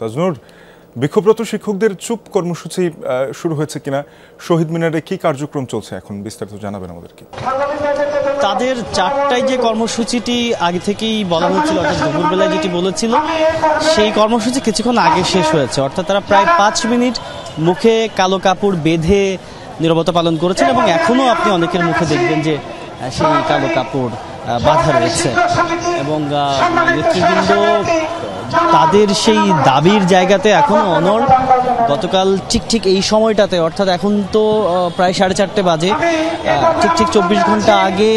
তাজনুর, বিক্ষোভরত শিক্ষকদের চুপ কর্মসূচি শুরু হয়েছে কিনা, শহীদ মিনারে কি কার্যক্রম চলছে এখন বিস্তারিত জানাবেন আমাদেরকে। তাদের 4টায় যে কর্মসূচিটি আগে থেকেই বলা হচ্ছিল, অর্থাৎ দুপুরবেলায় যেটি বলেছিল, সেই কর্মসূচি কিছুক্ষণ আগে শেষ হয়েছে। অর্থাৎ তারা প্রায় 5 মিনিট মুখে কালো কাপড় বেঁধে নীরবতা পালন করেছেন এবং এখনও আপনি অনেকের মুখে দেখবেন যে সেই কালো কাপড় বাঁধা রয়েছে এবং নেতৃবৃন্দ তাদের সেই দাবির জায়গাতে এখনো অনড়। গতকাল ঠিক এই সময়টাতে, অর্থাৎ এখন তো প্রায় 4:30 বাজে, ঠিক 24 ঘন্টা আগে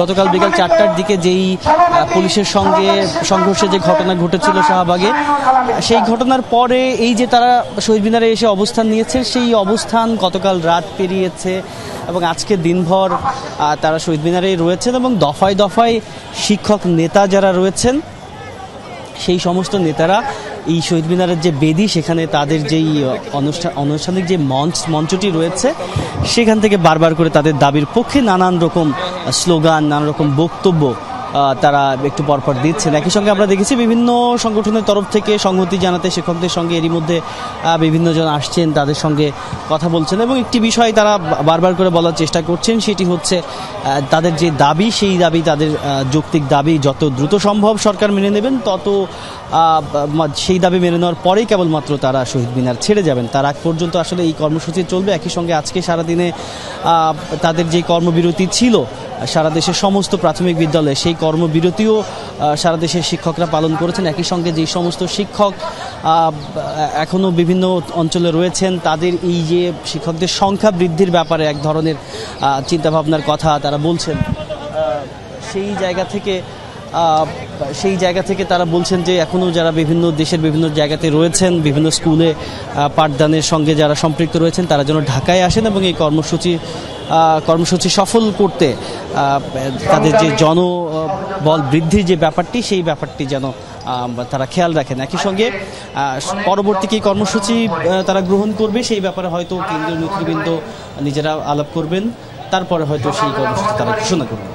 গতকাল বিকাল 4টার দিকে যেই পুলিশের সঙ্গে সংঘর্ষে যে ঘটনা ঘটেছিল শাহবাগে, সেই ঘটনার পরে এই যে তারা শহীদ মিনারে এসে অবস্থান নিয়েছে, সেই অবস্থান গতকাল রাত পেরিয়েছে এবং আজকে দিনভর তারা শহীদ মিনারেই রয়েছেন এবং দফায় দফায় শিক্ষক নেতা যারা রয়েছেন, সেই সমস্ত নেতারা এই শহীদ মিনারের যে বেদি, সেখানে তাদের যেই আনুষ্ঠানিক যে মঞ্চটি রয়েছে, সেখান থেকে বারবার করে তাদের দাবির পক্ষে নানান রকম স্লোগান, নানান রকম বক্তব্য তারা একটু পরপর দিচ্ছেন। একই সঙ্গে আমরা দেখেছি বিভিন্ন সংগঠনের তরফ থেকে সংহতি জানাতে শিক্ষকদের সঙ্গে এরই মধ্যে বিভিন্ন জন আসছেন, তাদের সঙ্গে কথা বলছেন এবং একটি বিষয় তারা বারবার করে বলার চেষ্টা করছেন, সেটি হচ্ছে তাদের যে দাবি, সেই দাবি, তাদের যৌক্তিক দাবি যত দ্রুত সম্ভব সরকার মেনে নেবেন, তত সেই দাবি মেনে নেওয়ার পরেই কেবলমাত্র তারা শহীদ মিনার ছেড়ে যাবেন। তার আগ পর্যন্ত আসলে এই কর্মসূচি চলবে। একই সঙ্গে আজকে সারাদিনে তাদের যে কর্মবিরতি ছিল সারা দেশের সমস্ত প্রাথমিক বিদ্যালয়ে, সেই কর্মবিরতিও সারা দেশের শিক্ষকরা পালন করেছেন। একই সঙ্গে যেই সমস্ত শিক্ষক এখনও বিভিন্ন অঞ্চলে রয়েছেন, তাদের এই যে শিক্ষকদের সংখ্যা বৃদ্ধির ব্যাপারে এক ধরনের চিন্তাভাবনার কথা তারা বলছেন, সেই জায়গা থেকে তারা বলছেন যে এখনও যারা বিভিন্ন দেশের বিভিন্ন জায়গাতে রয়েছেন, বিভিন্ন স্কুলে পাঠদানের সঙ্গে যারা সম্পৃক্ত রয়েছেন, তারা যেন ঢাকায় আসেন এবং এই কর্মসূচি সফল করতে তাদের যে জনবল বৃদ্ধির যে ব্যাপারটি, সেই ব্যাপারটি যেন তারা খেয়াল রাখেন। একই সঙ্গে পরবর্তী কী কর্মসূচি তারা গ্রহণ করবে, সেই ব্যাপারে হয়তো কেন্দ্রীয় নেতৃবৃন্দ নিজেরা আলাপ করবেন, তারপরে হয়তো সেই কর্মসূচি তারা ঘোষণা করবেন।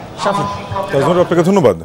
আপনাকে ধন্যবাদ।